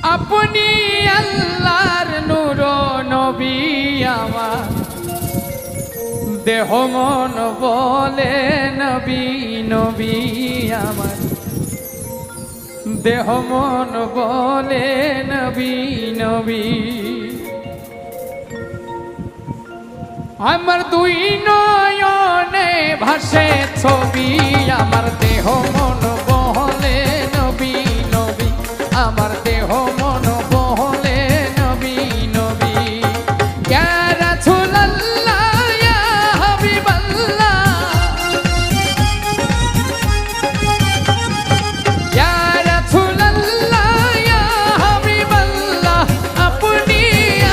আপনি আল্লাহর নূর নবী আমার দেহ মন বলে নবী নবী আমার দেহ মন বলে নবী নবী আমার দুই নয়নে ভাসে ছবি আমার দেহ মন বলে নবী নবী আমার দেহ মন বলে নবী নবী ইয়া রাসূলুল্লাহ ইয়া হাবিবাল্লাহ ইয়া রাসূলুল্লাহ ইয়া হাবিবাল্লাহ আপনি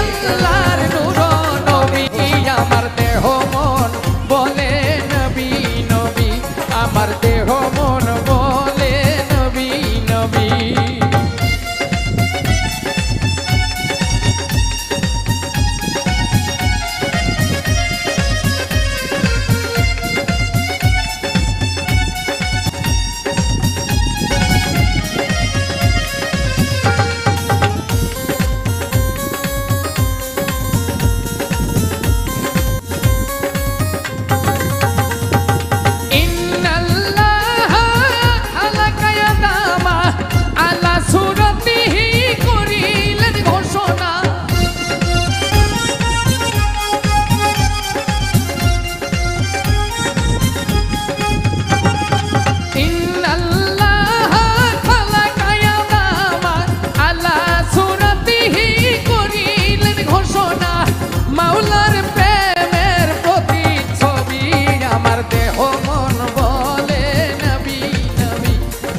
আল্লাহর নূর নবী আমার দেহ মন বলে নবী নবী আমার দেহ মন বলে নবী নবী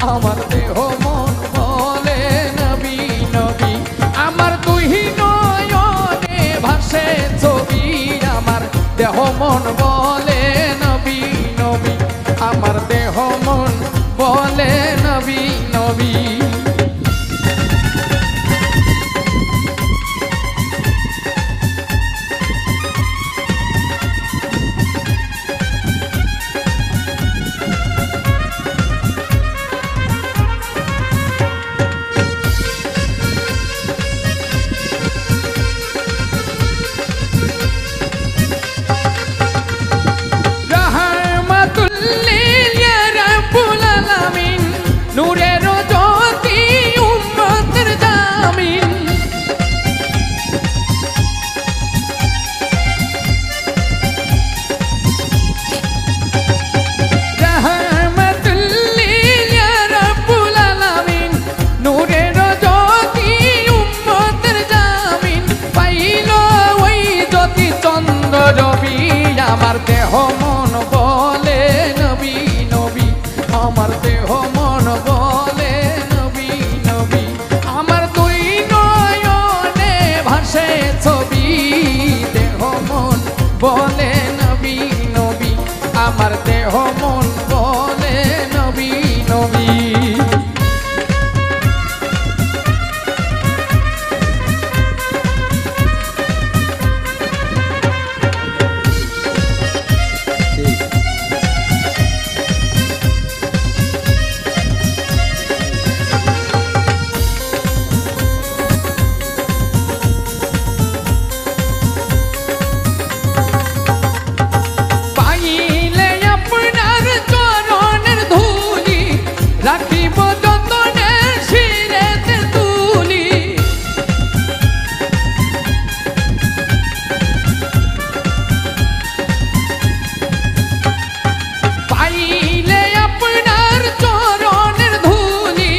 আমার দেহ মন বলে নবী নবী আমার দুই নয়নে ভাসে ছবি আমার দেহ মন বলে নবী নবী আমার দেহ মন বলে নবী নবী আমার দেহ মন বলে নবী নবী আমার দেহ মন বলে নবী নবী আমার দুই নয়নে ভাসে ছবি দেহ মন বলে নবী নবী আমার দেহ মন বলে নবী নবী রাখিব যতনে শিরেতে তুলি পাইলে আপনার চরণের ধুলি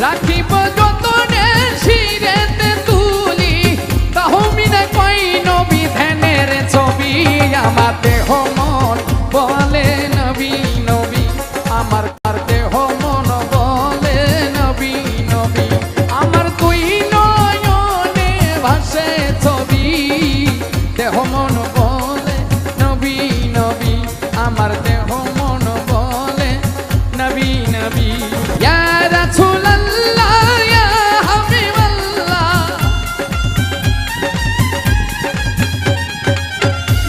রাখিব যতনে শিরেতে তুলি তাহমিনে কই নবী ধ্যানের ছবি আমার দেহ মন বলে নবী নবী আমার দেহ মন বলে নবী নবী আমার দুই নয়নে ভাসে ছবি দেহ মন বলে নবী নবী আমার দেহ মন বলে নবী নবী ইয়া রাসূলুল্লাহ ইয়া হাবিবাল্লাহ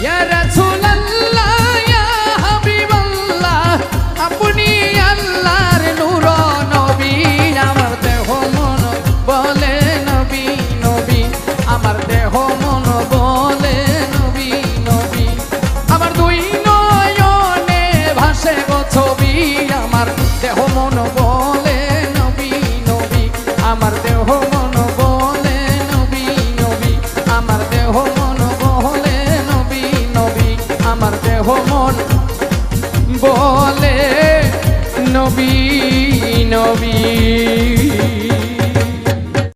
ইয়া রাসূলুল্লাহ দেহ মন বলে নবী নবী, আমার দেহ মন বলে নবী নবী, আমার দেহ মন বলে নবী নবী, আমার দেহ মন বলে নবী নবী।